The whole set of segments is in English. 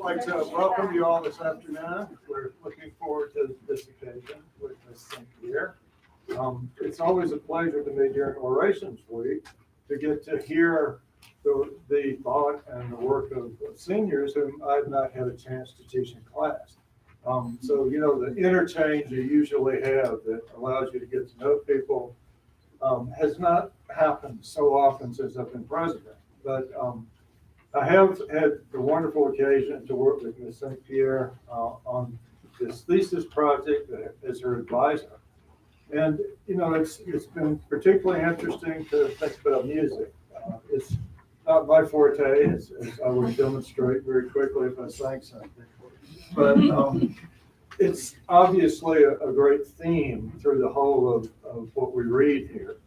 I'd like to welcome you all this afternoon. We're looking forward to this occasion with Miss St. Pierre. It's always a pleasure to me during Orations Week to get to hear the thought and the work of seniors whom I've not had a chance to teach in class. So, you know, the interchange you usually have that allows you to get to know people has not happened so often since I've been president. But I have had the wonderful occasion to work with Ms. St. Pierre on this thesis project as her advisor. And, you know, it's been particularly interesting to think about music. It's not my forte, as I would demonstrate very quickly if I sang something. But it's obviously a great theme through the whole of what we read here.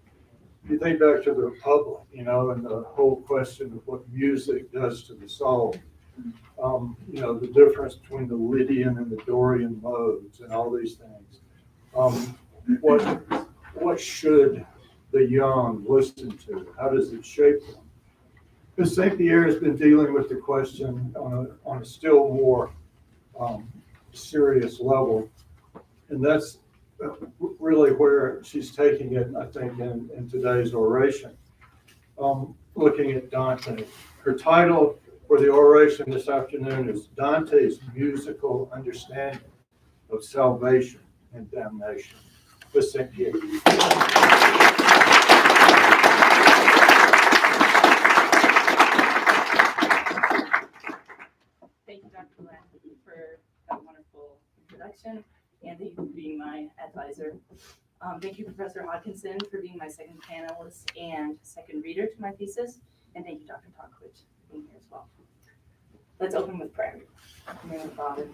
If you think back to the Republic, you know, and the whole question of what music does to the soul, you know, the difference between the Lydian and the Dorian modes and all these things. What should the young listen to? How does it shape them? Ms. St. Pierre has been dealing with the question on a still more serious level, and that's really where she's taking it, I think, in today's oration. Looking at Dante. Her title for the oration this afternoon is Dante's Musical Understanding of Salvation and Damnation. Ms. St. Pierre. Thank you, Dr. Dante, for that wonderful introduction, and thank you for being my advisor. Thank you, Professor Hodkinson, for being my second panelist and second reader to my thesis, and thank you, Dr. Tonkovich, for being here as well. Let's open with prayer. In the name of the Father,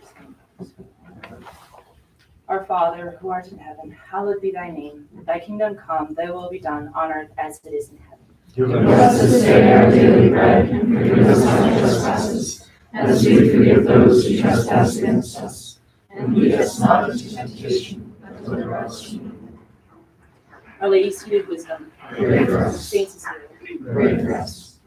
Our Father, who art in heaven, hallowed be thy name. Thy kingdom come, thy will be done on earth as it is in heaven. Give us this day our daily bread, and forgive us our trespasses, as we forgive those who trespass against us. And lead us not into temptation, but deliver us from evil. Our Lady, seated wisdom, Pray for us. Saint Cecilia, Pray for us.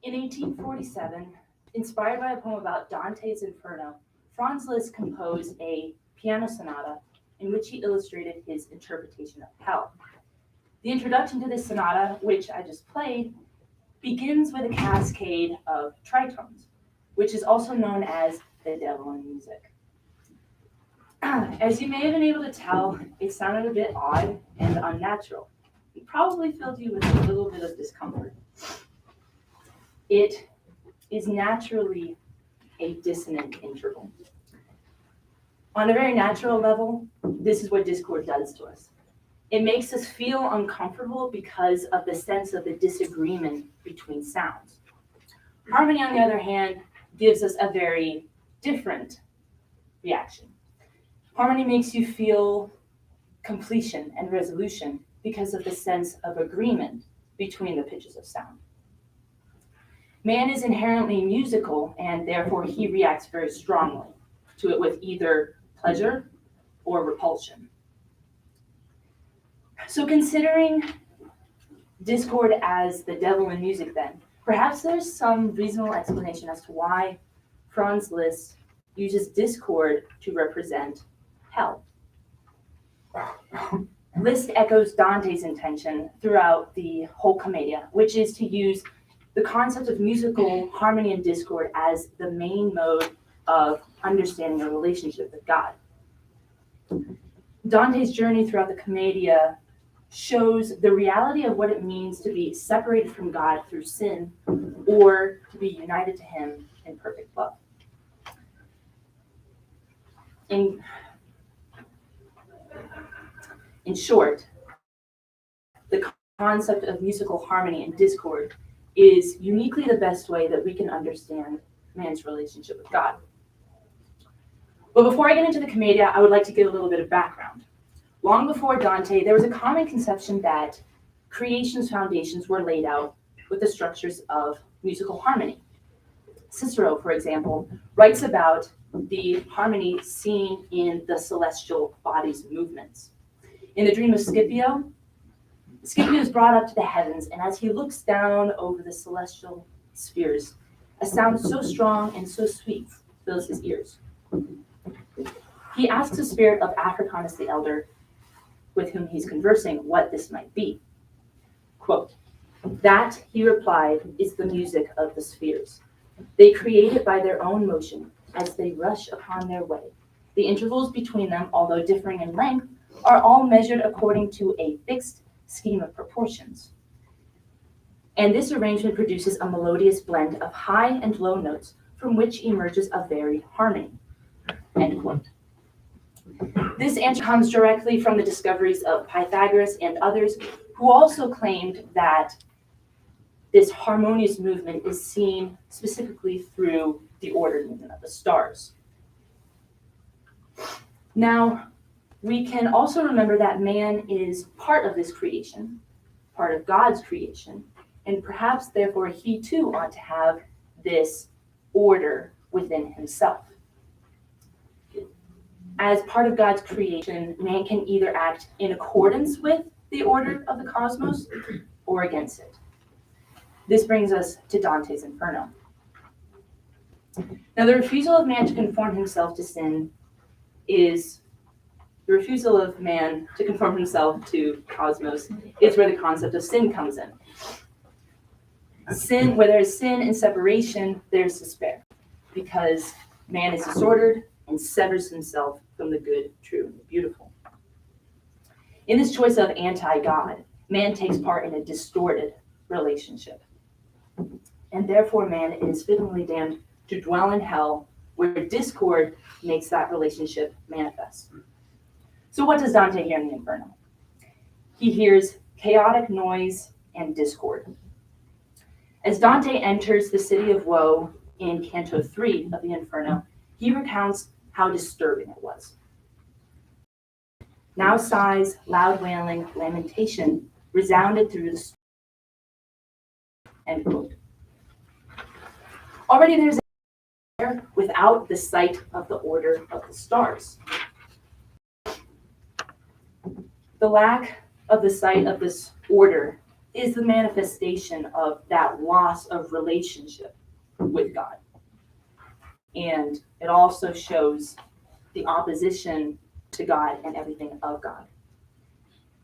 In 1847, inspired by a poem about Dante's Inferno, Franz Liszt composed a piano sonata in which he illustrated his interpretation of hell. The introduction to this sonata, which I just played, begins with a cascade of tritones, which is also known as the devil in music. As you may have been able to tell, it sounded a bit odd and unnatural. It probably filled you with a little bit of discomfort. It is naturally a dissonant interval. On a very natural level, this is what discord does to us. It makes us feel uncomfortable because of the sense of the disagreement between sounds. Harmony, on the other hand, gives us a very different reaction. Harmony makes you feel completion and resolution because of the sense of agreement between the pitches of sound. Man is inherently musical, and therefore he reacts very strongly to it with either pleasure or repulsion. So considering discord as the devil in music then, perhaps there's some reasonable explanation as to why Franz Liszt uses discord to represent hell. Liszt echoes Dante's intention throughout the whole Commedia, which is to use the concept of musical harmony and discord as the main mode of understanding a relationship with God. Dante's journey throughout the Commedia shows the reality of what it means to be separated from God through sin or to be united to him in perfect love. In short, concept of musical harmony and discord is uniquely the best way that we can understand man's relationship with God. But before I get into the Commedia, I would like to give a little bit of background. Long before Dante, there was a common conception that creation's foundations were laid out with the structures of musical harmony. Cicero, for example, writes about the harmony seen in the celestial bodies' movements. In the dream of Scipio, Scipio is brought up to the heavens, and as he looks down over the celestial spheres, a sound so strong and so sweet fills his ears. He asks the spirit of Africanus the elder, with whom he's conversing, what this might be. Quote, "That," he replied, "is the music of the spheres. They create it by their own motion as they rush upon their way. The intervals between them, although differing in length, are all measured according to a fixed scheme of proportions. And this arrangement produces a melodious blend of high and low notes from which emerges a varied harmony." End quote. This answer comes directly from the discoveries of Pythagoras and others, who also claimed that this harmonious movement is seen specifically through the ordered movement of the stars. Now, we can also remember that man is part of this creation, part of God's creation, and perhaps therefore he too ought to have this order within himself. As part of God's creation, man can either act in accordance with the order of the cosmos or against it. This brings us to Dante's Inferno. Now, the refusal of man to conform himself to sin is the refusal of man to conform himself to cosmos is where the concept of sin comes in. Sin, where there is sin and separation, there's despair, because man is disordered and severs himself from the good, true, and beautiful. In this choice of anti-God, man takes part in a distorted relationship. And therefore man is fittingly damned to dwell in hell, where discord makes that relationship manifest. So what does Dante hear in the Inferno? He hears chaotic noise and discord. As Dante enters the city of woe in Canto 3 of the Inferno, he recounts how disturbing it was. Now sighs, loud wailing, lamentation resounded through the storm. End quote. Already there's a without the sight of the order of the stars. The lack of the sight of this order is the manifestation of that loss of relationship with God. And it also shows the opposition to God and everything of God.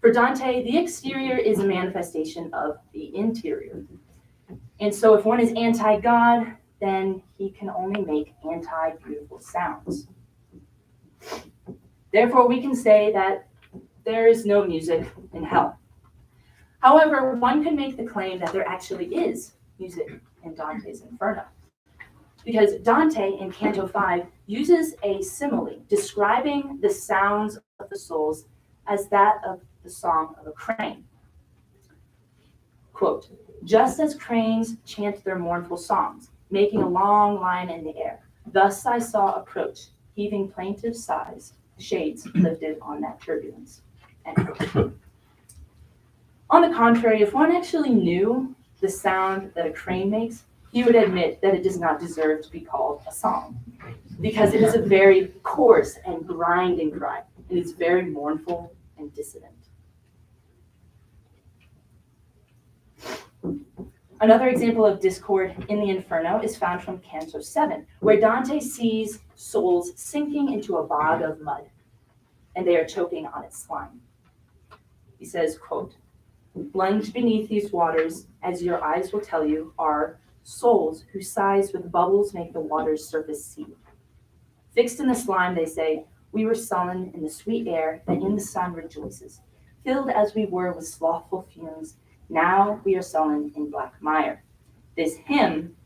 For Dante, the exterior is a manifestation of the interior. And so if one is anti-God, then he can only make anti-beautiful sounds. Therefore, we can say that there is no music in hell. However, one can make the claim that there actually is music in Dante's Inferno, because Dante in Canto 5 uses a simile describing the sounds of the souls as that of the song of a crane. Quote, "Just as cranes chant their mournful songs, making a long line in the air, thus I saw approach, heaving plaintive sighs, shades lifted on that turbulence." End quote. On the contrary, if one actually knew the sound that a crane makes, he would admit that it does not deserve to be called a song, because it is a very coarse and grinding cry, and it's very mournful and dissonant. Another example of discord in the Inferno is found from Canto 7, where Dante sees souls sinking into a bog of mud, and they are choking on its slime. He says, quote, "Plunged beneath these waters, as your eyes will tell you, are souls whose sighs with bubbles make the water's surface seethe. Fixed in the slime, they say, we were sullen in the sweet air that in the sun rejoices. Filled as we were with slothful fumes, now we are sullen in black mire. This hymn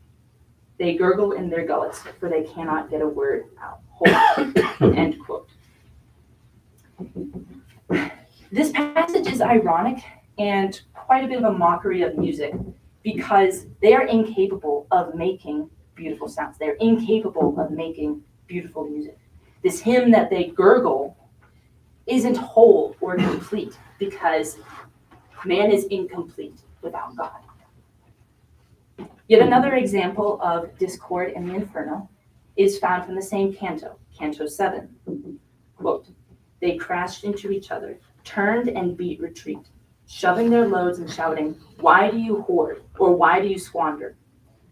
they gurgle in their gullets, for they cannot get a word out whole." End quote. This passage is ironic and quite a bit of a mockery of music because they are incapable of making beautiful sounds. They're incapable of making beautiful music. This hymn that they gurgle isn't whole or complete because man is incomplete without God. Yet another example of discord in the Inferno is found from the same canto, Canto 7. Quote, "They crashed into each other, turned and beat retreat, shoving their loads and shouting, 'Why do you hoard?' or 'Why do you squander?'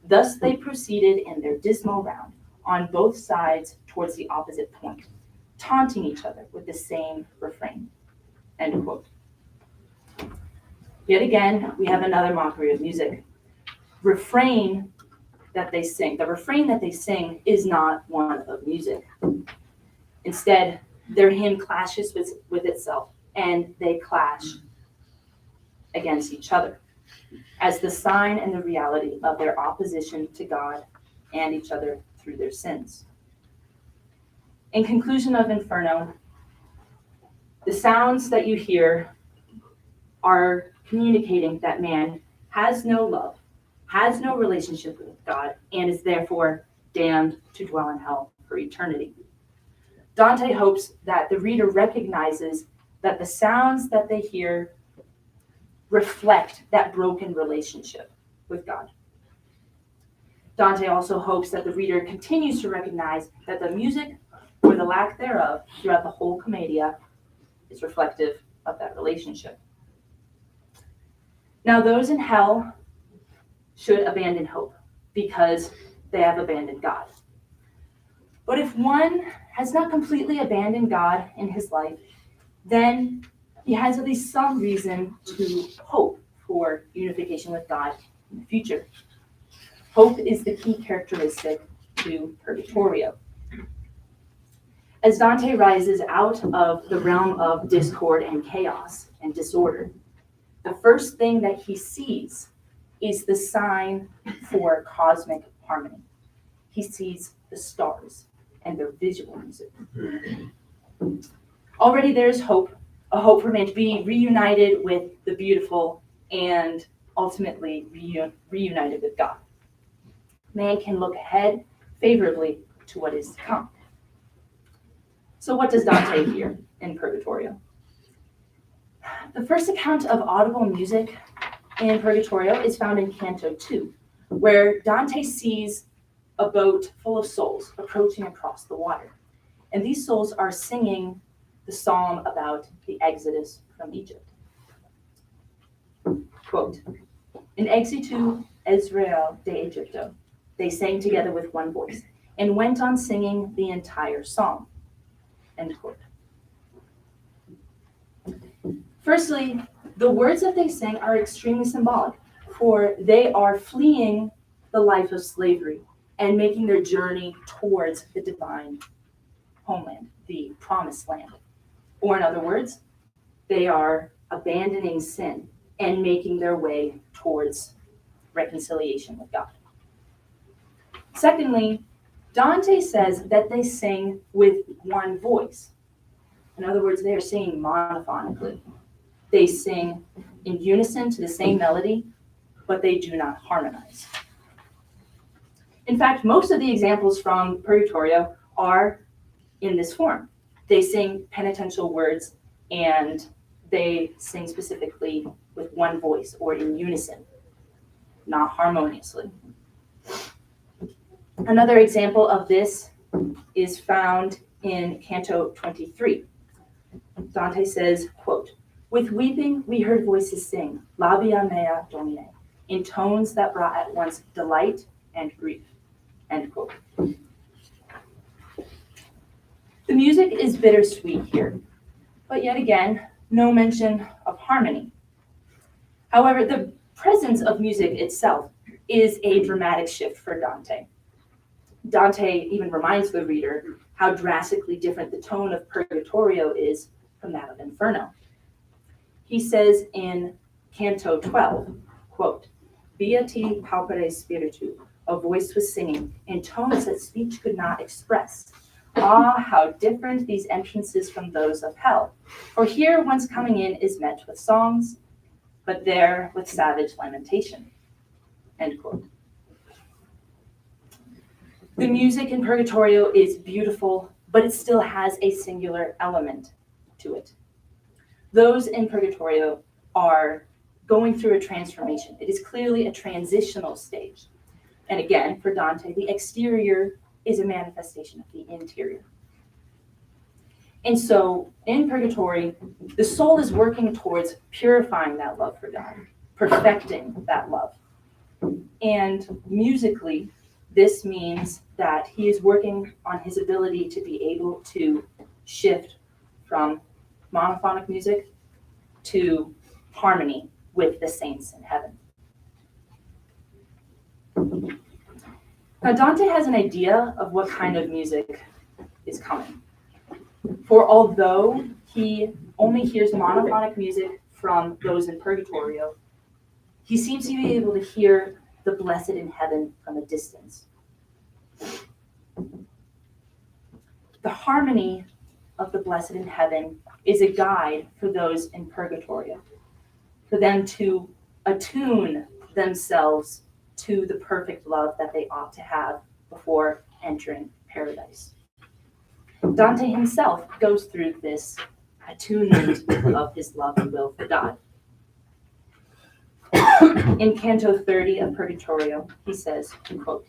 Thus they proceeded in their dismal round, on both sides towards the opposite point, taunting each other with the same refrain." End quote. Yet again, we have another mockery of music. The refrain that they sing is not one of music. Instead, their hymn clashes with itself, and they clash against each other as the sign and the reality of their opposition to God and each other through their sins. In conclusion of Inferno, the sounds that you hear are communicating that man has no love, has no relationship with God, and is therefore damned to dwell in hell for eternity. Dante hopes that the reader recognizes that the sounds that they hear reflect that broken relationship with God. Dante also hopes that the reader continues to recognize that the music, or the lack thereof, throughout the whole Commedia is reflective of that relationship. Now, those in hell should abandon hope because they have abandoned God. But if one has not completely abandoned God in his life, then he has at least some reason to hope for unification with God in the future. Hope is the key characteristic to Purgatorio. As Dante rises out of the realm of discord and chaos and disorder, the first thing that he sees is the sign for cosmic harmony. He sees the stars and their visual music. Already there's hope, a hope for man to be reunited with the beautiful and ultimately reunited with God. Man can look ahead favorably to what is to come. So what does Dante hear in Purgatorio? The first account of audible music in Purgatorio is found in Canto 2, where Dante sees a boat full of souls approaching across the water. And these souls are singing the psalm about the exodus from Egypt. Quote, "In exitu Israel de Egypto, they sang together with one voice, and went on singing the entire psalm." End quote. Firstly, the words that they sing are extremely symbolic, for they are fleeing the life of slavery and making their journey towards the divine homeland, the promised land. Or in other words, they are abandoning sin and making their way towards reconciliation with God. Secondly, Dante says that they sing with one voice. In other words, they are singing monophonically. They sing in unison to the same melody, but they do not harmonize. In fact, most of the examples from Purgatorio are in this form. They sing penitential words and they sing specifically with one voice or in unison, not harmoniously. Another example of this is found in Canto 23. Dante says, quote, "With weeping we heard voices sing, Labia mea Domine, in tones that brought at once delight and grief." End quote. The music is bittersweet here, but yet again, no mention of harmony. However, the presence of music itself is a dramatic shift for Dante. Dante even reminds the reader how drastically different the tone of Purgatorio is from that of Inferno. He says in Canto 12, quote, "Via te palpere spiritu," a voice was singing in tones that speech could not express. Ah, how different these entrances from those of hell. For here, once coming in, is met with songs, but there with savage lamentation. End quote. The music in Purgatorio is beautiful, but it still has a singular element to it. Those in Purgatorio are going through a transformation. It is clearly a transitional stage. And again, for Dante, the exterior is a manifestation of the interior. And so in Purgatory, the soul is working towards purifying that love for God, perfecting that love. And musically, this means that he is working on his ability to be able to shift from monophonic music to harmony with the saints in heaven. Now, Dante has an idea of what kind of music is coming. For although he only hears monophonic music from those in Purgatorio, he seems to be able to hear the blessed in heaven from a distance. The harmony of the blessed in heaven is a guide for those in Purgatorio, for them to attune themselves to the perfect love that they ought to have before entering paradise. Dante himself goes through this attunement of his love and will for God. In Canto 30 of Purgatorio, he says, quote,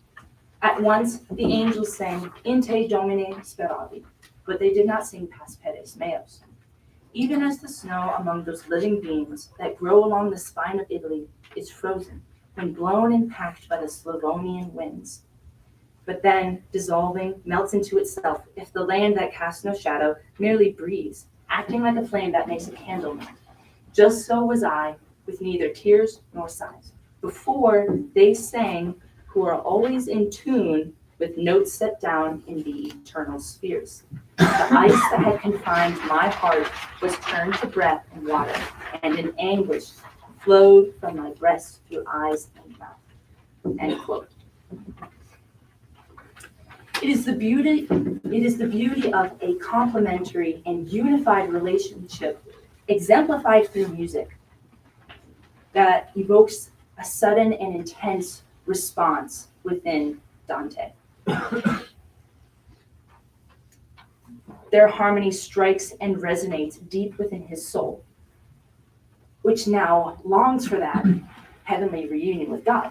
"At once the angels sang, In te Domine speravi, but they did not sing Pas peres meos. Even as the snow among those living beams that grow along the spine of Italy is frozen when blown and packed by the Slavonian winds, but then, dissolving, melts into itself if the land that casts no shadow merely breathes, acting like a flame that makes a candle melt. Just so was I, with neither tears nor sighs. Before they sang, who are always in tune with notes set down in the eternal spheres. The ice that had confined my heart was turned to breath and water, and in anguish flowed from my breast through eyes and mouth." End quote. It is the beauty of a complementary and unified relationship exemplified through music that evokes a sudden and intense response within Dante. Their harmony strikes and resonates deep within his soul, which now longs for that heavenly reunion with God.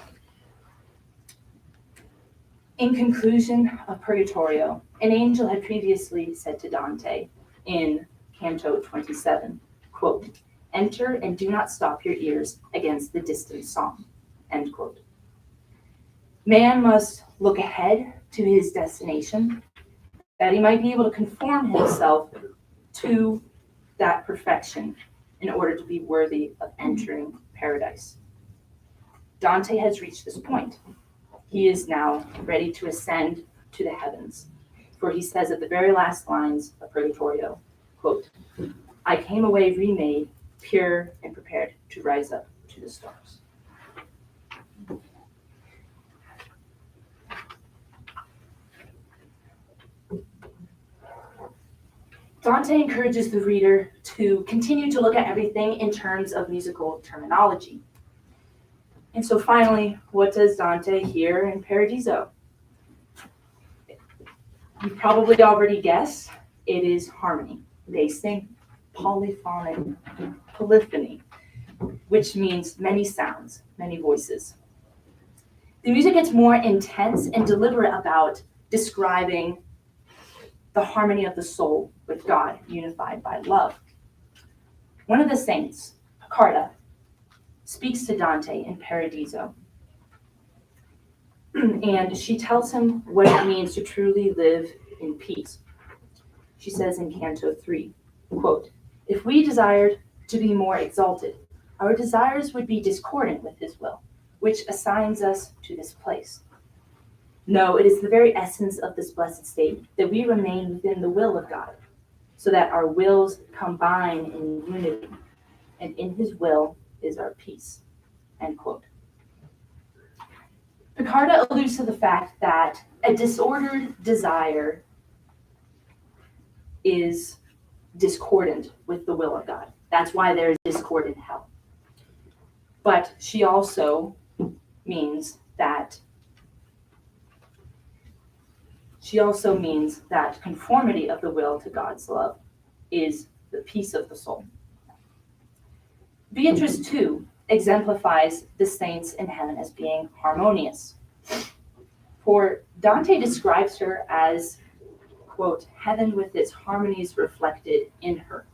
In conclusion of Purgatorio, an angel had previously said to Dante in Canto 27, quote, "Enter and do not stop your ears against the distant song," end quote. Man must look ahead to his destination, that he might be able to conform himself to that perfection in order to be worthy of entering paradise. Dante has reached this point. He is now ready to ascend to the heavens. For he says at the very last lines of Purgatorio, quote, "I came away remade, pure and prepared to rise up to the stars." Dante encourages the reader to continue to look at everything in terms of musical terminology. And so finally, what does Dante hear in Paradiso? You probably already guessed, it is harmony. They sing polyphonic, polyphony, which means many sounds, many voices. The music gets more intense and deliberate about describing the harmony of the soul with God, unified by love. One of the saints, Piccarda, speaks to Dante in Paradiso. And she tells him what it means to truly live in peace. She says in Canto 3, quote, "If we desired to be more exalted, our desires would be discordant with his will, which assigns us to this place. No, it is the very essence of this blessed state that we remain within the will of God, so that our wills combine in unity, and in his will is our peace." End quote. Piccarda alludes to the fact that a disordered desire is discordant with the will of God. That's why there is discord in hell. But she also means that conformity of the will to God's love is the peace of the soul. Beatrice, too, exemplifies the saints in heaven as being harmonious. For Dante describes her as, quote, heaven with its harmonies reflected in her,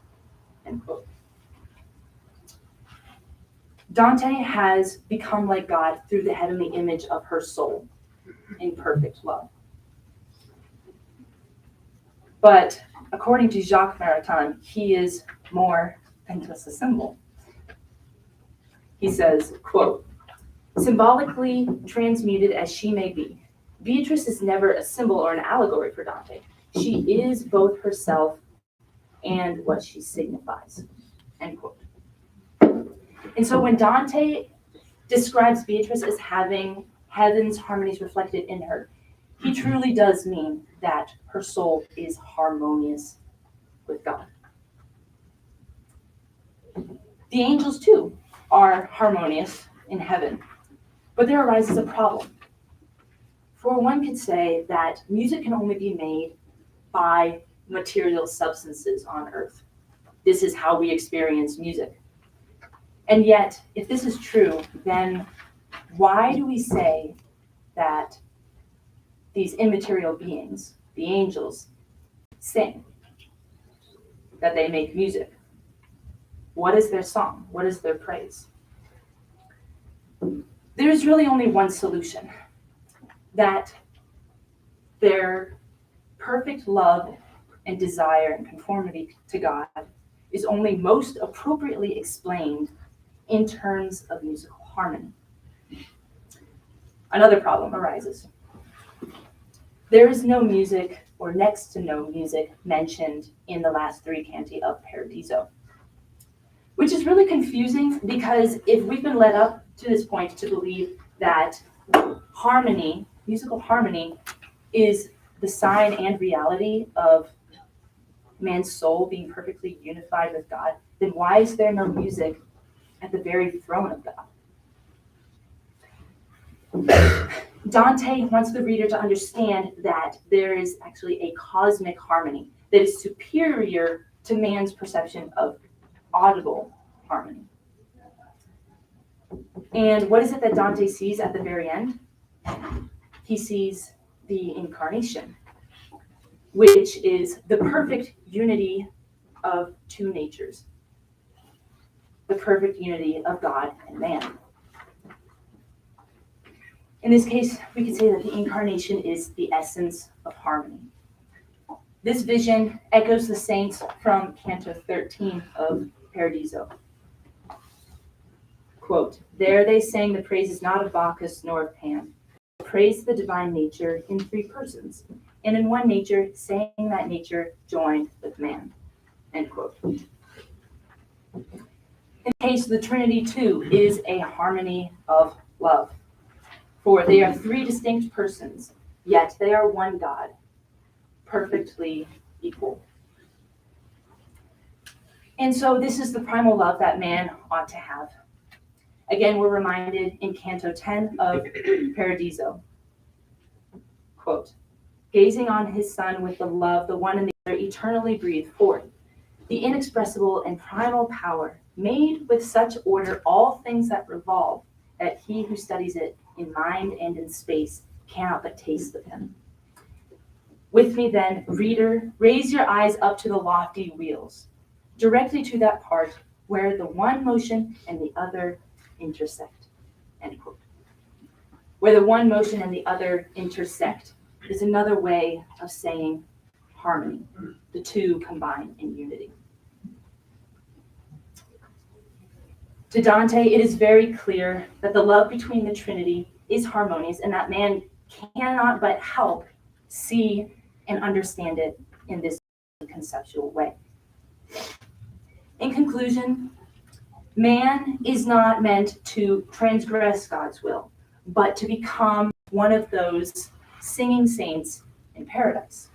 end quote. Dante has become like God through the heavenly image of her soul in perfect love. But according to Jacques Maritain, he is more than just a symbol. He says, quote, symbolically transmuted as she may be, Beatrice is never a symbol or an allegory for Dante. She is both herself and what she signifies, end quote. And so when Dante describes Beatrice as having heaven's harmonies reflected in her, he truly does mean that her soul is harmonious with God. The angels, too, are harmonious in heaven, but there arises a problem. For one could say that music can only be made by material substances on earth. This is how we experience music. And yet, if this is true, then why do we say that these immaterial beings, the angels, sing, that they make music? What is their song? What is their praise? There's really only one solution, that their perfect love and desire and conformity to God is only most appropriately explained in terms of musical harmony. Another problem arises. There is no music, or next to no music, mentioned in the last three canti of Paradiso, which is really confusing, because if we've been led up to this point to believe that harmony, musical harmony, is the sign and reality of man's soul being perfectly unified with God, then why is there no music at the very throne of God? Dante wants the reader to understand that there is actually a cosmic harmony that is superior to man's perception of audible harmony. And what is it that Dante sees at the very end? He sees the incarnation, which is the perfect unity of two natures, the perfect unity of God and man. In this case, we could say that the incarnation is the essence of harmony. This vision echoes the saints from Canto 13 of Paradiso. Quote, there they sang the praises not of Bacchus nor of Pan, but praised the divine nature in three persons, and in one nature, saying that nature joined with man, end quote. In the case of the Trinity, too, is a harmony of love. For they are three distinct persons, yet they are one God, perfectly equal. And so this is the primal love that man ought to have. Again, we're reminded in Canto 10 of Paradiso. Quote, gazing on his son with the love, the one and the other eternally breathe forth. The inexpressible and primal power made with such order all things that revolve, that he who studies it in mind and in space cannot but taste of him. With me then, reader, raise your eyes up to the lofty wheels, directly to that part where the one motion and the other intersect, end quote. Where the one motion and the other intersect is another way of saying harmony. The two combine in unity. To Dante, it is very clear that the love between the Trinity is harmonious and that man cannot but help see and understand it in this conceptual way. In conclusion, man is not meant to transgress God's will, but to become one of those singing saints in paradise.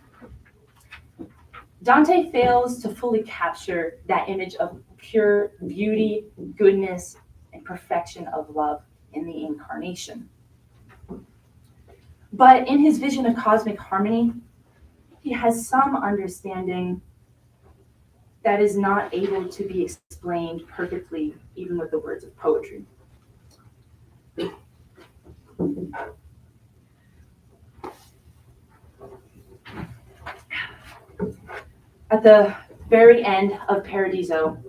Dante fails to fully capture that image of pure beauty, goodness, and perfection of love in the incarnation. But in his vision of cosmic harmony, he has some understanding that is not able to be explained perfectly, even with the words of poetry. At the very end of Paradiso,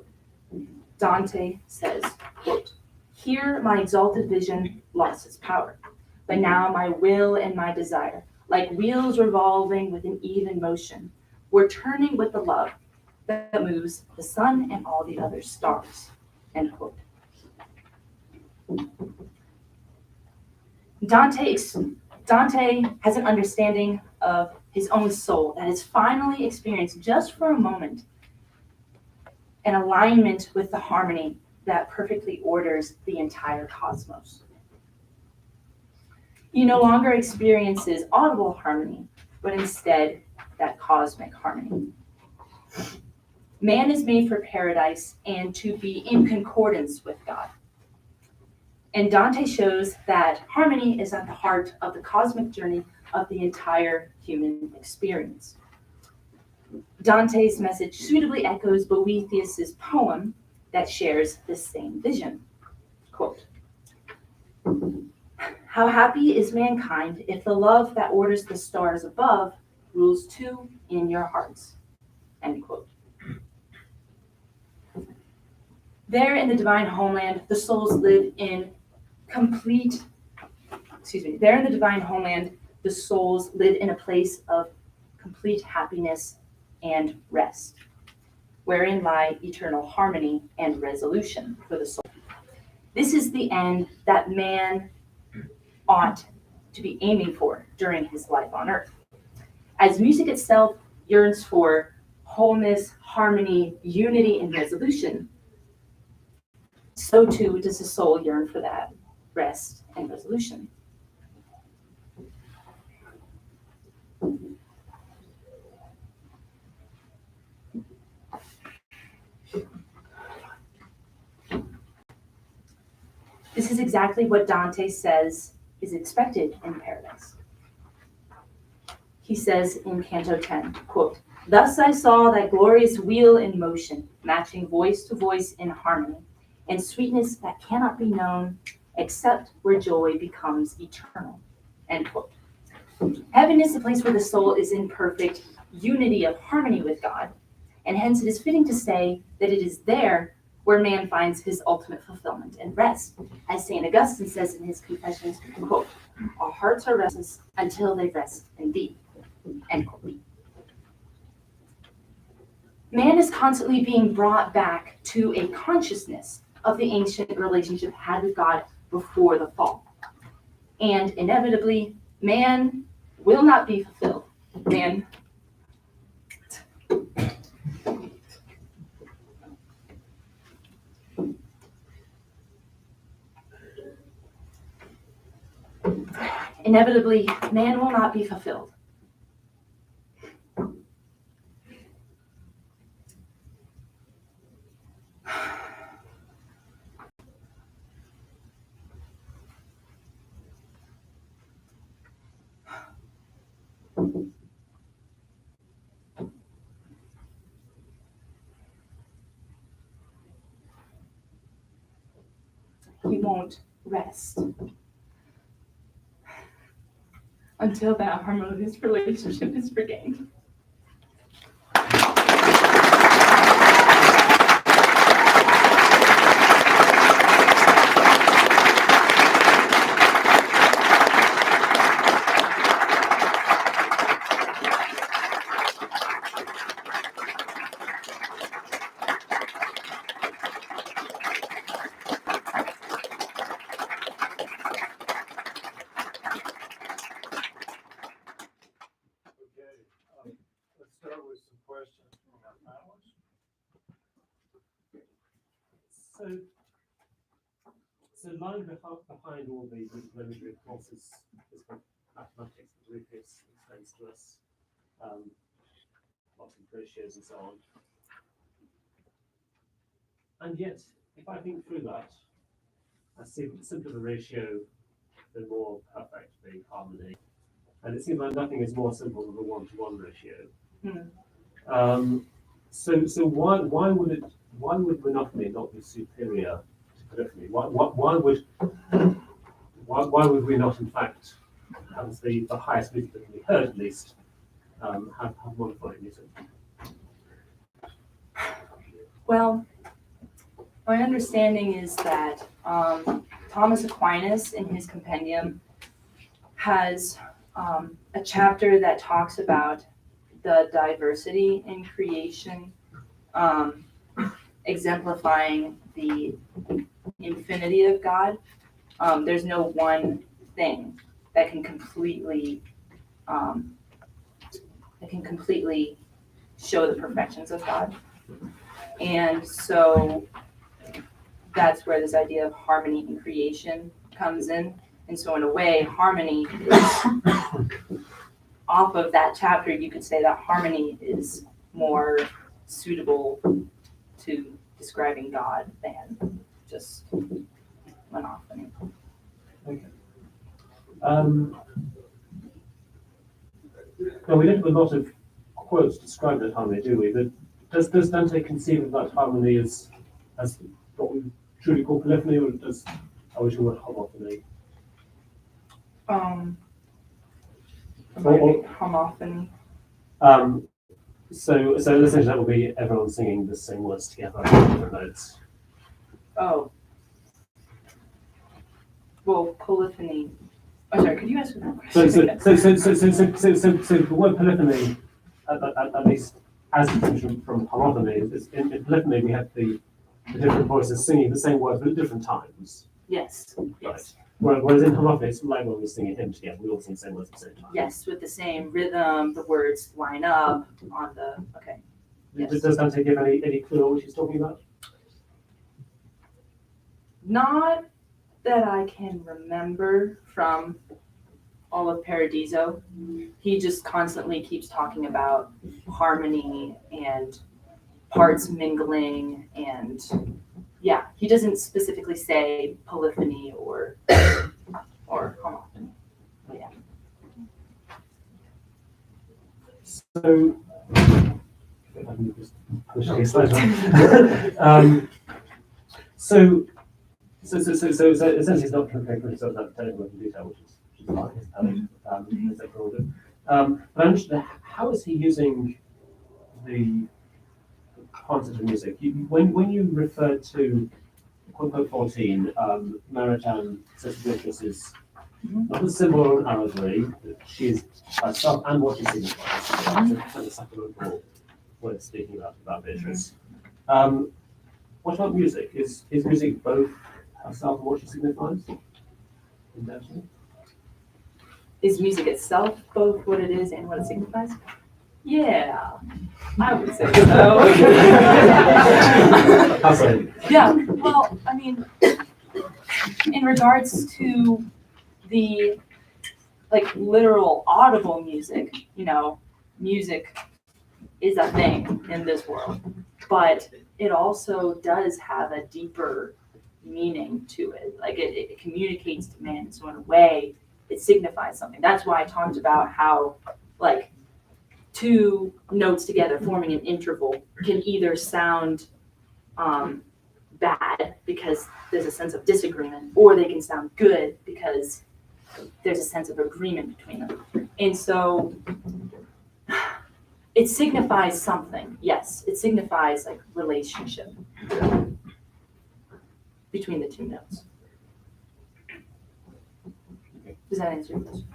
Dante says, quote, "Here my exalted vision lost its power, but now my will and my desire, like wheels revolving with an even motion, were turning with the love that moves the sun and all the other stars." End quote. Dante has an understanding of his own soul that has finally experienced, just for a moment, an alignment with the harmony that perfectly orders the entire cosmos. He no longer experiences audible harmony, but instead that cosmic harmony. Man is made for paradise and to be in concordance with God. And Dante shows that harmony is at the heart of the cosmic journey of the entire human experience. Dante's message suitably echoes Boethius's poem that shares this same vision. Quote, "How happy is mankind if the love that orders the stars above rules too in your hearts." End quote. There in the divine homeland, the souls live in there in the divine homeland, the souls live in a place of complete happiness and rest, wherein lie eternal harmony and resolution for the soul. This is the end that man ought to be aiming for during his life on earth. As music itself yearns for wholeness, harmony, unity, and resolution, so too does the soul yearn for that rest and resolution. This is exactly what Dante says is expected in paradise. He says in Canto 10, quote, "Thus I saw that glorious wheel in motion, matching voice to voice in harmony, and sweetness that cannot be known except where joy becomes eternal." End quote. Heaven is the place where the soul is in perfect unity of harmony with God, and hence it is fitting to say that it is there where man finds his ultimate fulfillment and rest. As St. Augustine says in his Confessions, quote, "Our hearts are restless until they rest in thee." End quote. Man is constantly being brought back to a consciousness of the ancient relationship had with God before the fall. And inevitably, man will not be fulfilled. Inevitably, man will not be fulfilled. He won't rest until that harmonious relationship is regained. Let's start with some questions from our panelists. So lying behind all the planetary forces is what mathematics and Lucas explains to us, lots of ratios and so on. And yet, if I think through that, simpler the ratio, the more perfect the harmony. And it seems like nothing is more simple than the 1-to-1 ratio. So why would monotony not be superior to polyphony? Why would we not, in fact, as the highest music that can be heard at least, have monophonic music? Well, my understanding is that Thomas Aquinas in his compendium has a chapter that talks about the diversity in creation, exemplifying the infinity of God. There's no one thing that can completely show the perfections of God. And so that's where this idea of harmony in creation comes in. And so in a way, harmony is, off of that chapter, you could say that harmony is more suitable to describing God than just monophony. Okay. Well, we don't have a lot of quotes describing that harmony, do we? But does Dante conceive of that harmony as what we truly call polyphony, or are we talking about homophony? Homophony. So essentially that will be everyone singing the same words together on different notes. Oh. Well, polyphony. Oh, sorry. Could you ask me that question? So the word polyphony, at least as distinction from homophony, is in polyphony we have the different voices singing the same words but at different times. Yes. Yes. Right. Whereas in homophony, it's like when we sing a hymn together, we all sing the same words at the same time. Yes, with the same rhythm, the words line up on the. Okay. Yes. Does Dante give any clue on what he's talking about? Not that I can remember from all of Paradiso. He just constantly keeps talking about harmony and parts mingling, and yeah, he doesn't specifically say polyphony or homophony. Yeah. So, if I can just push the slide on. So essentially, it's not very critical of that technical in detail, which is fine. It's valid. But I'm interested, how is he using the concept of music? When you refer to quote 14, Maritan Beatrice is not a symbol of allegory, that she is herself and what she signifies. That's the sacramental way of speaking about Beatrice. What about music? Is music both herself and what she signifies? Is music itself both what it is and what it signifies? Yeah, I would say so. I'll say. Yeah, well, I mean, in regards to the literal audible music, music is a thing in this world, but it also does have a deeper meaning to it. Like it communicates to man, so in a way it signifies something. That's why I talked about how two notes together forming an interval can either sound bad because there's a sense of disagreement, or they can sound good because there's a sense of agreement between them. And so it signifies something. Yes, it signifies relationship between the two notes. Does that answer your question?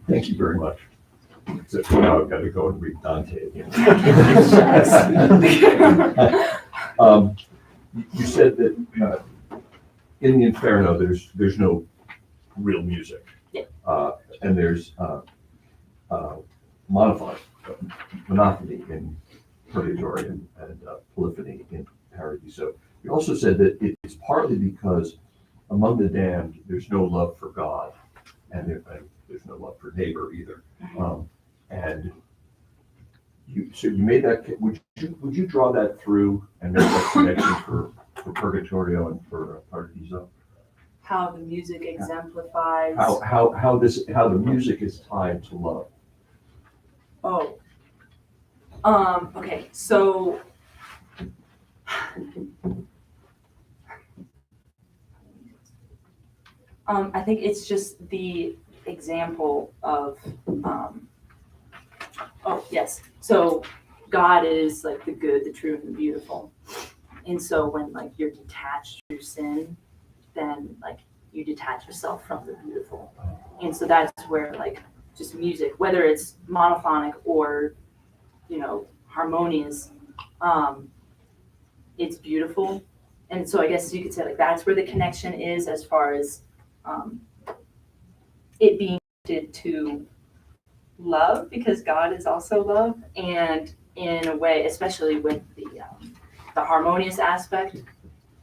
Thank you very much. So now I've got to go and read Dante again. You said that in the Inferno there's no real music. Yeah. And there's monophony in Purgatory and polyphony in Paradiso. You also said that it's partly because among the damned there's no love for God, and there's no love for neighbor either. And So you made that, would you draw that through and make that connection for Purgatorio and for Paradiso? How the music exemplifies. How the music is tied to love. Oh. Okay, so I think it's just the example of oh yes. So God is like the good, the true, and the beautiful. And so when like you're detached through sin, then like you detach yourself from the beautiful. And so that's where like just music, whether it's monophonic or, you know, harmonious, it's beautiful. And so I guess you could say like that's where the connection is as far as it being connected to love, because God is also love. And in a way, especially with the harmonious aspect,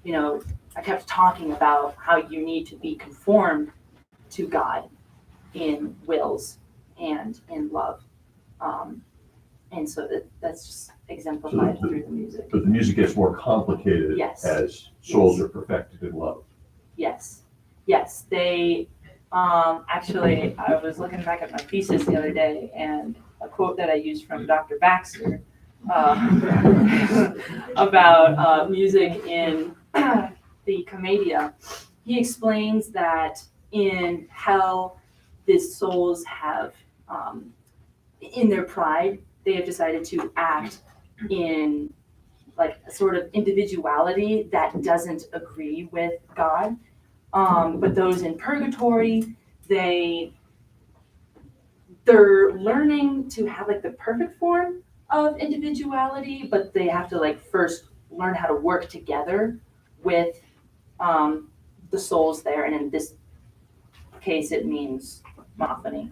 you know, I kept talking about how you need to be conformed to God in wills and in love. And so that's just exemplified So through the music. But the music gets more complicated Yes. as souls are perfected in love. Yes. Yes. They actually, I was looking back at my thesis the other day, and a quote that I used from Dr. Baxter about music in the Commedia. He explains that in hell, the souls have, in their pride, they have decided to act in like a sort of individuality that doesn't agree with God. But those in purgatory, they're learning to have like the perfect form of individuality, but they have to like first learn how to work together with the souls there. And in this case, it means monophony.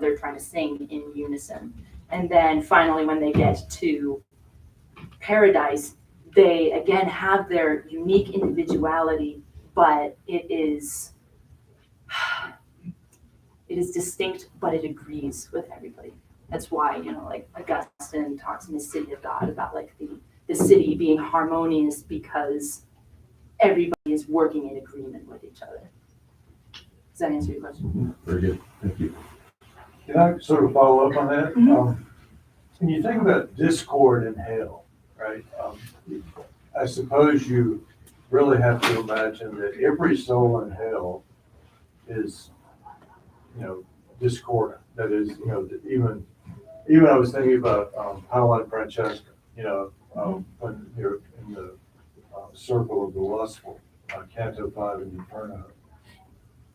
They're trying to sing in unison. And then finally, when they get to paradise, they again have their unique individuality, but it is distinct, but it agrees with everybody. That's why, you know, like Augustine talks in the City of God about like the city being harmonious because everybody is working in agreement with each other. Does that answer your question? Very good, thank you. Can I sort of follow up on that? Mhm. When you think about discord in hell, right? I suppose you really have to imagine that every soul in hell is, you know, discordant. That is, you know, even I was thinking about Paolo and Francesca, you know, when you're in the circle of the lustful, Canto 5 and Inferno.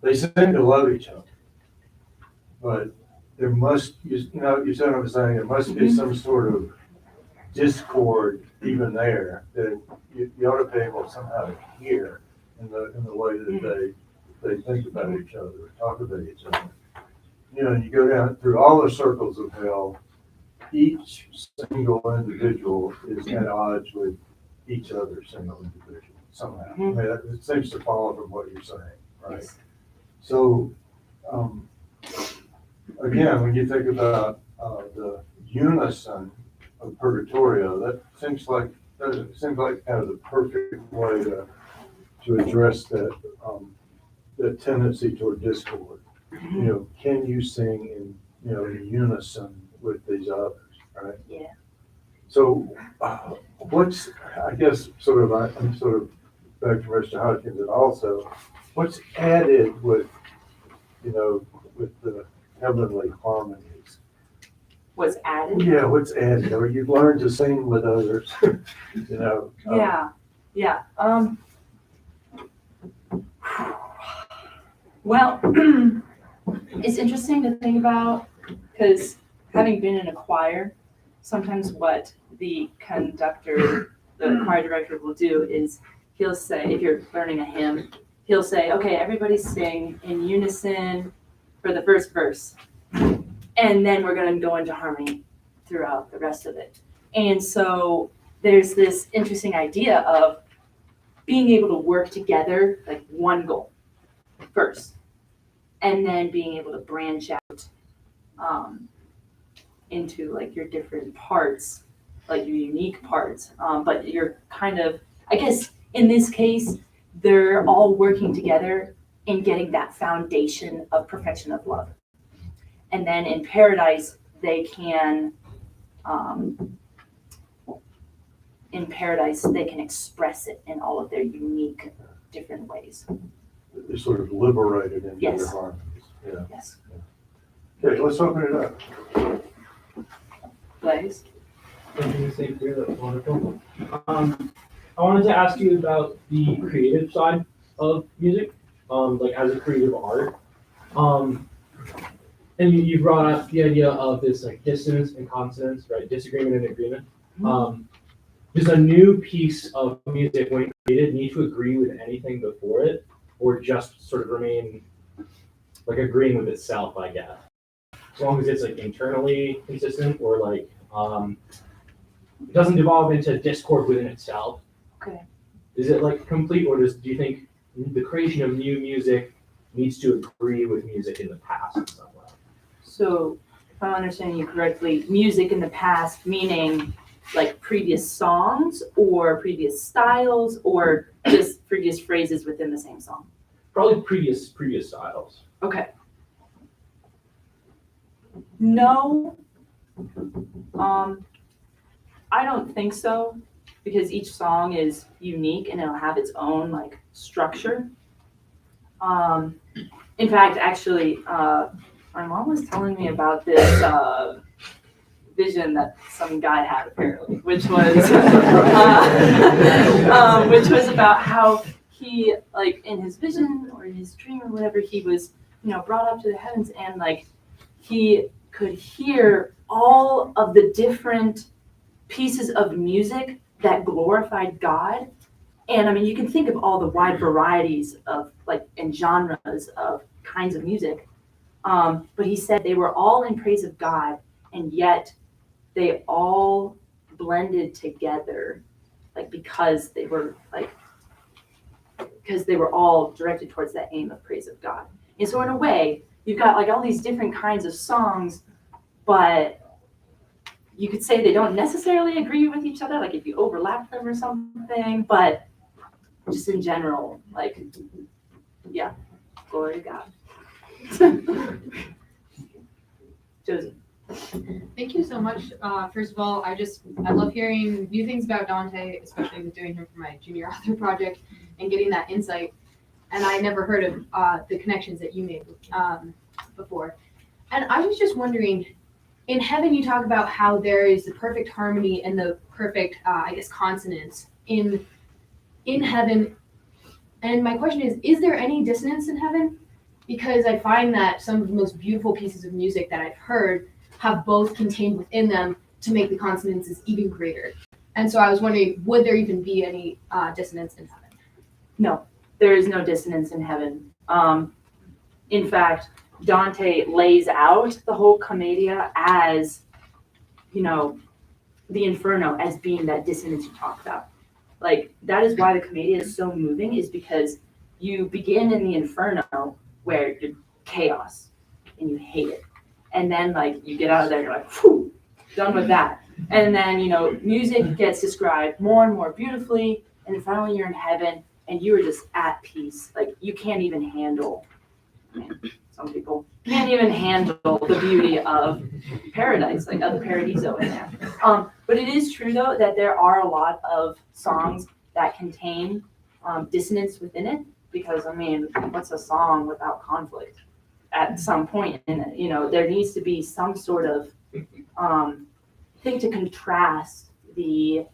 They seem to love each other, but there must, you know, you said what I'm saying, there must be some sort of discord even there that you ought to be able somehow to hear in the way that they think about each other, or talk about each other. You know, you go down through all the circles of hell, each single individual is at odds with each other single individual somehow. I mean, it seems to follow from what you're saying, right? Yes. So, again, when you think about the unison of Purgatorio, that seems like kind of the perfect way to address that that tendency toward discord. You know, can you sing in, you know, in unison with these others, right? Yeah. So, what's, I guess, I'm sort of back to Mr. Hodgkins, and also, what's added with, you know, with the heavenly harmonies? Was added? Yeah, what's added? Or you've learned to sing with others, you know? Yeah. Well, it's interesting to think about because having been in a choir, sometimes what the conductor, the choir director will do is he'll say, if you're learning a hymn, he'll say, okay, everybody sing in unison for the first verse. And then we're going to go into harmony throughout the rest of it. And so there's this interesting idea of being able to work together, like one goal first, and then being able to branch out into like your different parts, like your unique parts. But you're kind of, I guess in this case, they're all working together in getting that foundation of perfection of love. And then in paradise, they can, express it in all of their unique different ways. They're sort of liberated into their Yes. harmonies. Yeah. Yes. Okay, let's open it up. Blaze? Something to say here, that's wonderful. I wanted to ask you about the creative side of music, like as a creative art. And you brought up the idea of this like dissonance and consonance, right? Disagreement and agreement. Does a new piece of music, when created, need to agree with anything before it, or just sort of remain like agreeing with itself, I guess? As long as it's like internally consistent, or like it doesn't devolve into discord within itself. Okay. Is it like complete, or do you think the creation of new music needs to agree with music in the past in some way? So if I'm understanding you correctly, music in the past meaning like previous songs or previous styles or just previous phrases within the same song? Probably previous styles. Okay. No, I don't think so, because each song is unique and it'll have its own like structure. In fact, actually, my mom was telling me about this vision that some guy had apparently, which was about how he, like in his vision or in his dream or whatever, he was, brought up to the heavens, and like he could hear all of the different pieces of music that glorified God. And I mean, you can think of all the wide varieties of like and genres of kinds of music. But he said they were all in praise of God, and yet they all blended together, like because they were all directed towards that aim of praise of God. And so in a way, you've got like all these different kinds of songs, but you could say they don't necessarily agree with each other, like if you overlap them or something, but just in general, like, yeah, glory to God. Josie. Thank you so much. First of all, I love hearing new things about Dante, especially with doing him for my junior author project and getting that insight. And I never heard of the connections that you made before. And I was just wondering, in heaven, you talk about how there is the perfect harmony and the perfect, consonance in heaven. And my question is there any dissonance in heaven? Because I find that some of the most beautiful pieces of music that I've heard have both contained within them to make the consonances even greater. And so I was wondering, would there even be any dissonance in heaven? No, there is no dissonance in heaven. In fact, Dante lays out the whole commedia as, the inferno as being that dissonance you talk about. Like, that is why the commedia is so moving, is because you begin in the inferno where you're chaos and you hate it. And then like you get out of there, you're like, whew, done with that. And then, music gets described more and more beautifully, and then finally you're in heaven and you are just at peace. Like you can't even handle, some people can't even handle the beauty of paradise, like of the paradiso in there. But it is true though that there are a lot of songs that contain dissonance within it, because I mean, what's a song without conflict? At some point in it, there needs to be some sort of thing to contrast the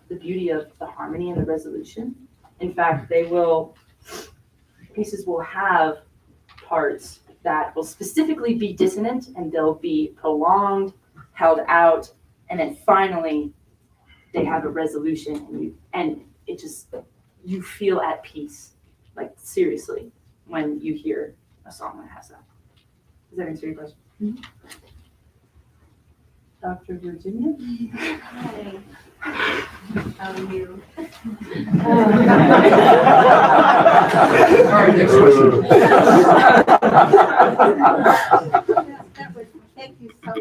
beauty of the harmony and the resolution. In fact, pieces will have parts that will specifically be dissonant, and they'll be prolonged, held out, and then finally they have a resolution, and it just, you feel at peace, like seriously, when you hear a song that has that. Does that answer your question? Mm-hmm. Dr. Virginia? Hi. How are you? All right, next question. Thank you so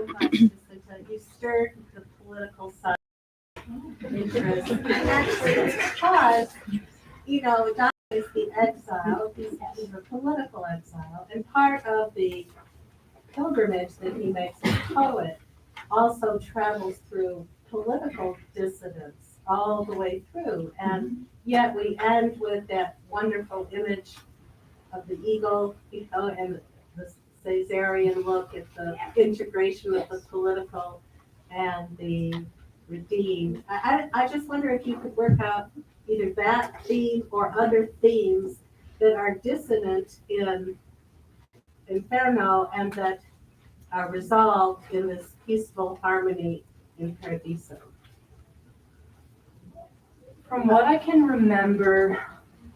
know, Dante is the exile, he's a political exile, and part of the pilgrimage that he makes as a poet also travels through political dissidence all the way through. And yet we end with that wonderful image of the eagle, you know, and the Caesarian look at the integration of the political and the redeemed. I just wonder if you could work out either that theme or other themes that are dissonant in Inferno and that are resolved in this peaceful harmony in Paradiso. From what I can remember,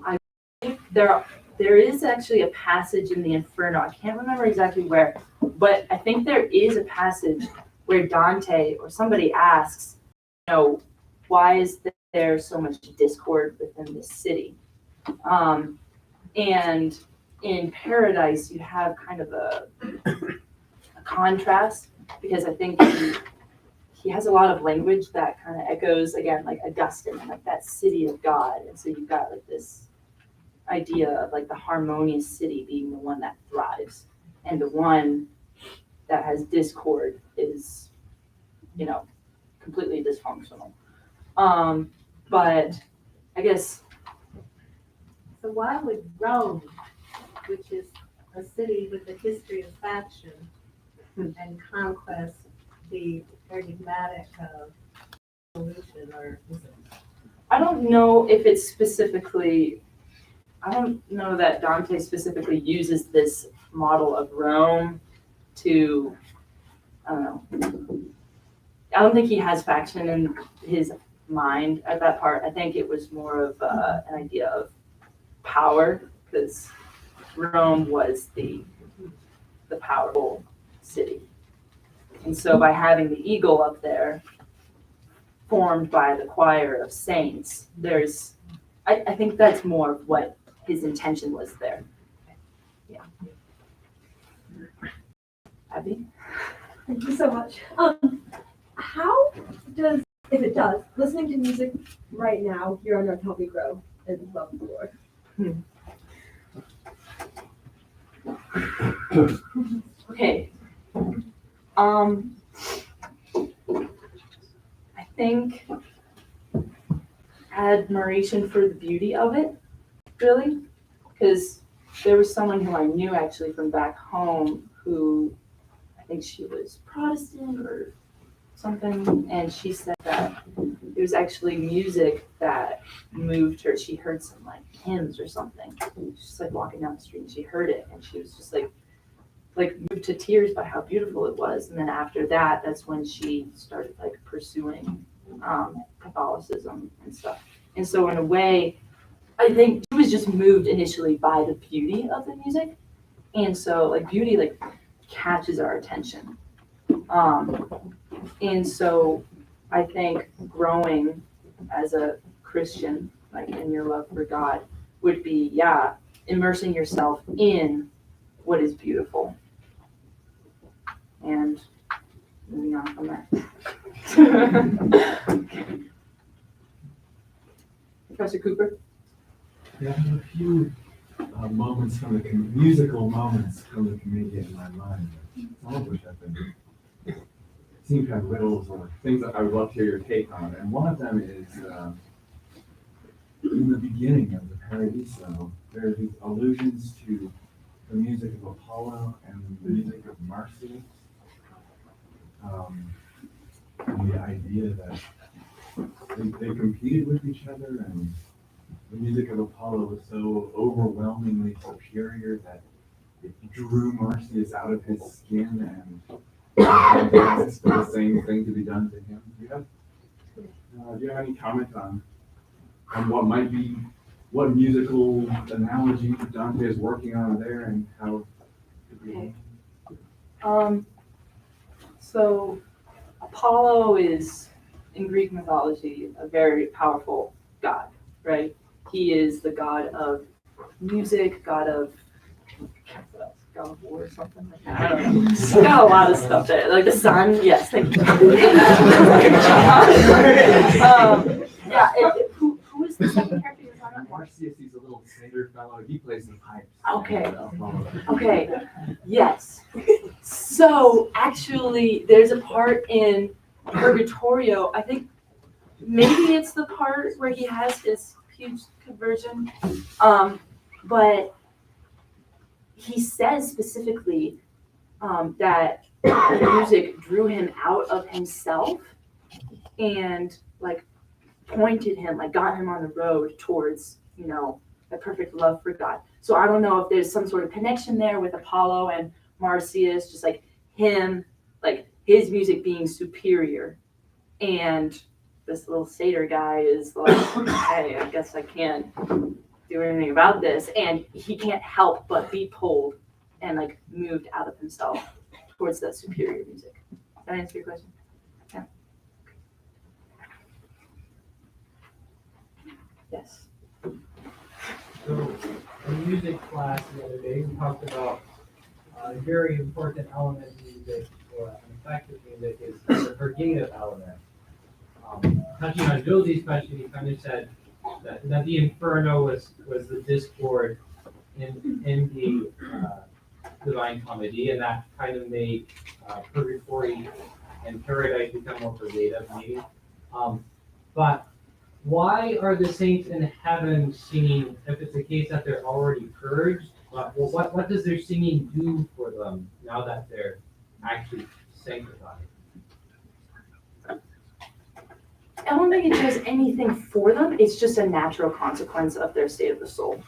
I think there is actually a passage in the Inferno. I can't remember exactly where, but I think there is a passage where Dante or somebody asks, you know, why is there so much discord within this city? And in Paradise, you have kind of a contrast, because I think he has a lot of language that kind of echoes, again, like Augustine, like that city of God. And so you've got like this idea of like the harmonious city being the one that thrives, and the one that has discord is, you know, completely dysfunctional. But I guess. So why would Rome, which is a city with a history of faction and conquest, be paradigmatic of solution, or is it? I don't know if it's specifically, I don't know that Dante specifically uses this model of Rome to, I don't know. I don't think he has faction in his mind at that part. I think it was more of an idea of power, because Rome was the powerful city. And so by having the eagle up there, formed by the choir of saints, I think that's more of what his intention was there. Yeah. Abby? Thank you so much. How does, if it does, listening to music right now here on Earth help me grow in love of the Lord? Okay. I think admiration for the beauty of it, really, because there was someone who I knew actually from back home who, I think she was Protestant or something, and she said that it was actually music that moved her. She heard some like hymns or something. She's just like walking down the street and she heard it, and she was just like moved to tears by how beautiful it was. And then after that, that's when she started like pursuing Catholicism and stuff. And so in a way, I think she was just moved initially by the beauty of the music. And so like beauty like catches our attention. And so I think growing as a Christian, like in your love for God, would be, yeah, immersing yourself in what is beautiful. And moving on from there. Professor Cooper? Yeah, I have a few moments from the musical moments from the comedian in my mind, some of which have been seem kind of riddles or things that I would love to hear your take on. And one of them is in the beginning of the Paradiso, there are these allusions to the music of Apollo and the music of Marcy. And the idea that they competed with each other, and the music of Apollo was so overwhelmingly superior that it drew Marcius out of his skin and asked for the same thing to be done to him. Do you have any comment on what musical analogy Dante is working on there, and how? Okay. So Apollo is, in Greek mythology, a very powerful god, right? He is the god of music, god of war or something like that. I don't know. He's got a lot of stuff there. Like the sun, yes, thank you. Who is the second character you're talking Marcius, he's a little satyr fellow. He plays the pipes. Okay. Apollo. Okay, yes. So actually, there's a part in Purgatorio, I think maybe it's the part where he has his huge conversion. But he says specifically that the music drew him out of himself and like pointed him, like got him on the road towards, a perfect love for God. So I don't know if there's some sort of connection there with Apollo and Marcius, just like him, like his music being superior. And this little satyr guy is like, hey, I guess I can't do anything about this. And he can't help but be pulled and like moved out of himself towards that superior music. Does that answer your question? Yeah. Yes. So, in music class the other day, we talked about a very important element in music, or an effective music, is the forgive element. Touching on Josie's question, he kind of said that the Inferno was the discord in the Divine Comedy, and that kind of made Purgatory and Paradise become more pervasive, maybe. But why are the saints in heaven singing, if it's the case that they're already purged? What does their singing do for them now that they're actually sanctified? I don't think it does anything for them. It's just a natural consequence of their state of the soul,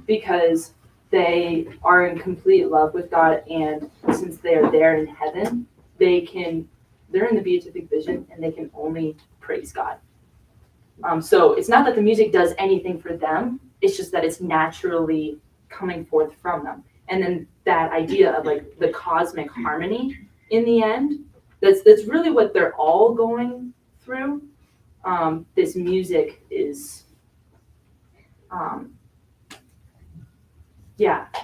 because they are in complete love with God, and since they are there in heaven, they're in the beatific vision, and they can only praise God. So it's not that the music does anything for them. It's just that it's naturally coming forth from them. And then that idea of like the cosmic harmony in the end, that's really what they're all going through. This music is,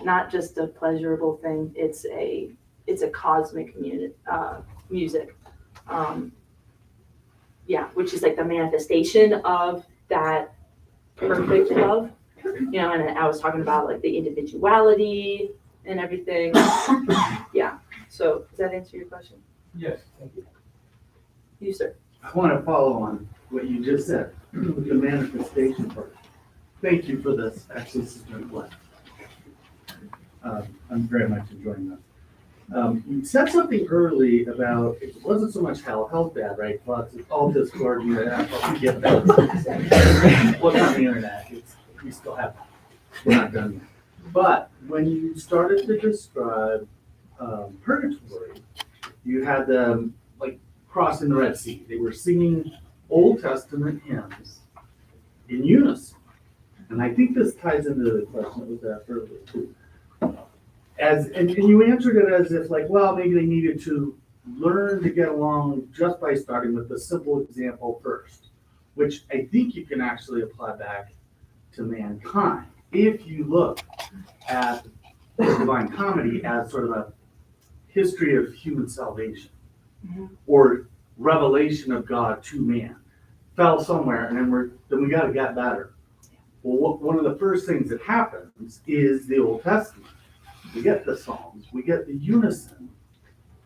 not just a pleasurable thing. It's a cosmic music. Which is like the manifestation of that perfect love. And I was talking about like the individuality and everything. Yeah. So does that answer your question? Yes, thank you. You, sir. I want to follow on what you just said with the manifestation part. Thank you for this. Actually, this has been a blast. I'm very much enjoying this. You said something early about it wasn't so much hell. Hell's bad, right? Well, it's all discord. We get that. What's on the internet? We still have that. We're not done yet. But when you started to describe purgatory, you had them like crossing the Red Sea. They were singing Old Testament hymns in unison. And I think this ties into the question that was asked earlier too. And you answered it as if like, well, maybe they needed to learn to get along just by starting with the simple example first, which I think you can actually apply back to mankind. If you look at the Divine Comedy as sort of a history of human salvation, or revelation of God to man, fell somewhere, and then we got to get better. Well, one of the first things that happens is the Old Testament. We get the Psalms, we get the unison.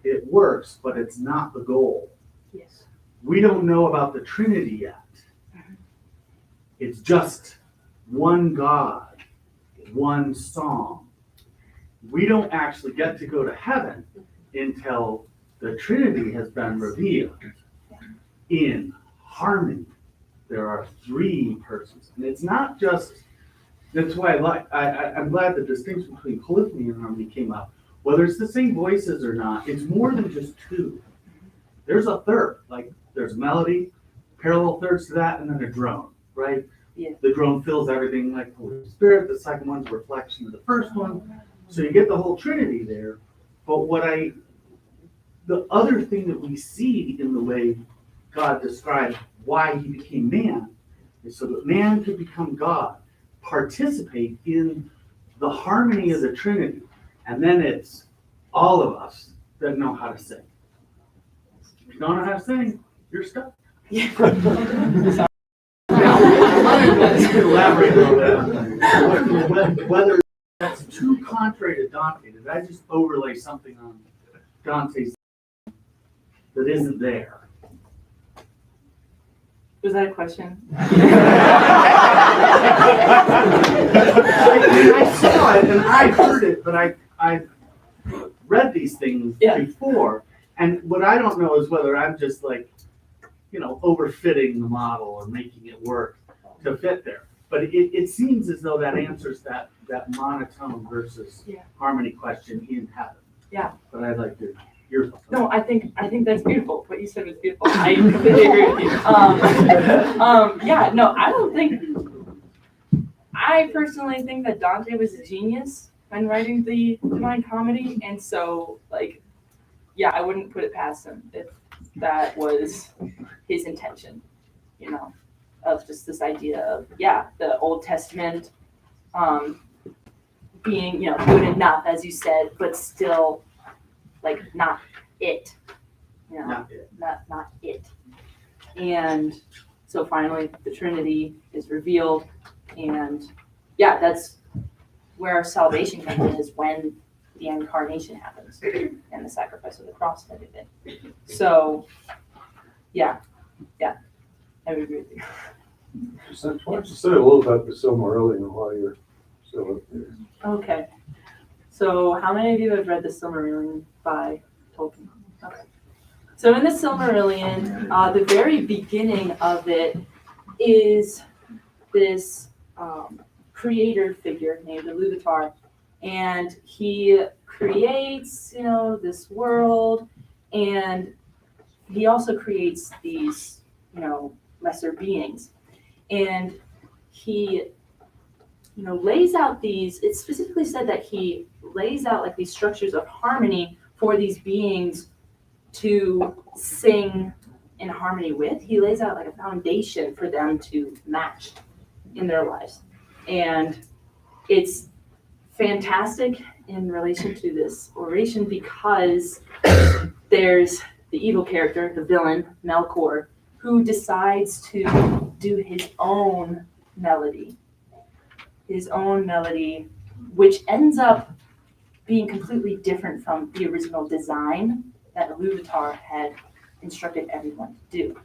It works, but it's not the goal. Yes. We don't know about the Trinity yet. It's just one God, one song. We don't actually get to go to heaven until the Trinity has been revealed in harmony. There are three persons, and it's not just. That's why I'm glad the distinction between polyphony and harmony came up. Whether it's the same voices or not, it's more than just two. There's a third, like there's melody, parallel thirds to that, and then a drone, right? Yeah. The drone fills everything like the Holy Spirit. The second one's a reflection of the first one. So you get the whole Trinity there. But the other thing that we see in the way God described why he became man is so that man could become God, participate in the harmony of the Trinity, and then it's all of us that know how to sing. If you don't know how to sing, you're stuck. elaborate a little bit on that. Whether that's too contrary to Dante, did I just overlay something on Dante's that isn't there? Was that a question? I saw it and I heard it, but I read these things Yeah. before, and what I don't know is whether I'm just like, overfitting the model and making it work to fit there. But it seems as though that answers that monotone versus Yeah. harmony question in heaven. Yeah. But I'd like to hear from No, I think that's beautiful. What you said was beautiful. I completely agree with you. Yeah, no, I don't think. I personally think that Dante was a genius when writing the Divine Comedy, and so yeah, I wouldn't put it past him if that was his intention, of just this idea of the Old Testament, being good enough, as you said, but still not it, Not it. not it. And so finally the Trinity is revealed, and that's where our salvation comes in, is when the incarnation happens and the sacrifice of the cross and everything. So I would agree with you. So why don't you say a little about the Silmarillion while you're still up there? Okay. So how many of you have read the Silmarillion by Tolkien? Okay. So in the Silmarillion, the very beginning of it is this creator figure named Iluvatar, and he creates, this world, and he also creates these, lesser beings, and he lays out these, it specifically said that he lays out these structures of harmony for these beings to sing in harmony with. He lays out a foundation for them to match in their lives. And it's fantastic in relation to this oration because there's the evil character, the villain, Melkor, who decides to do his own melody, which ends up being completely different from the original design that Iluvatar had instructed everyone to do.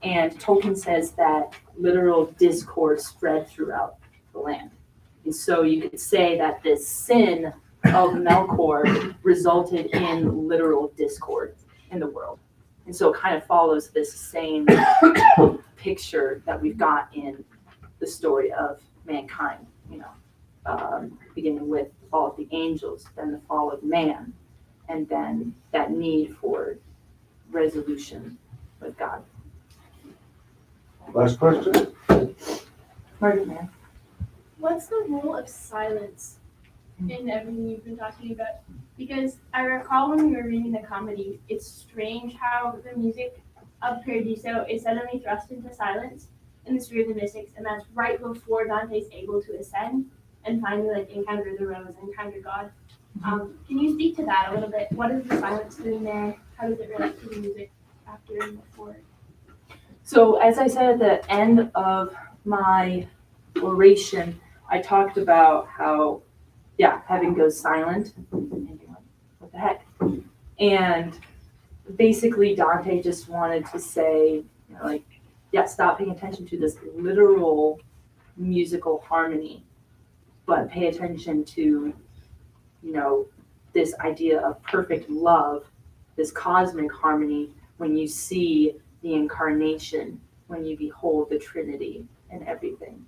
And Tolkien says that literal discord spread throughout the land. And so you could say that this sin of Melkor resulted in literal discord in the world. And so it kind of follows this same picture that we've got in the story of mankind, beginning with the fall of the angels, then the fall of man, and then that need for resolution with God. Last question? Margaret, man. What's the role of silence in everything you've been talking about? Because I recall when we were reading the comedy, it's strange how the music of Paradiso is suddenly thrust into silence in the Sphere of the Mystics, and that's right before Dante's able to ascend and finally encounter the rose and encounter God. Can you speak to that a little bit? What is the silence doing there? How does it relate to the music after and before? So as I said at the end of my oration, I talked about how, heaven goes silent. And you're like, what the heck? And basically Dante just wanted to say, stop paying attention to this literal musical harmony, but pay attention to, this idea of perfect love, this cosmic harmony when you see the incarnation, when you behold the Trinity and everything.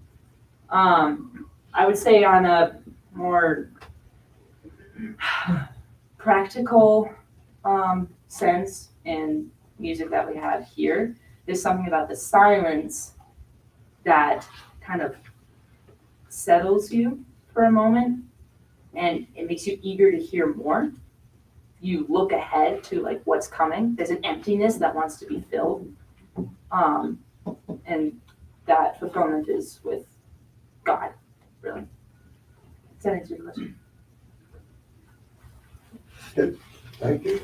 I would say on a more practical sense in music that we have here, there's something about the silence that kind of settles you for a moment, and it makes you eager to hear more. You look ahead to what's coming. There's an emptiness that wants to be filled, and that fulfillment is with God, really. Does that answer your question? Good. Thank you.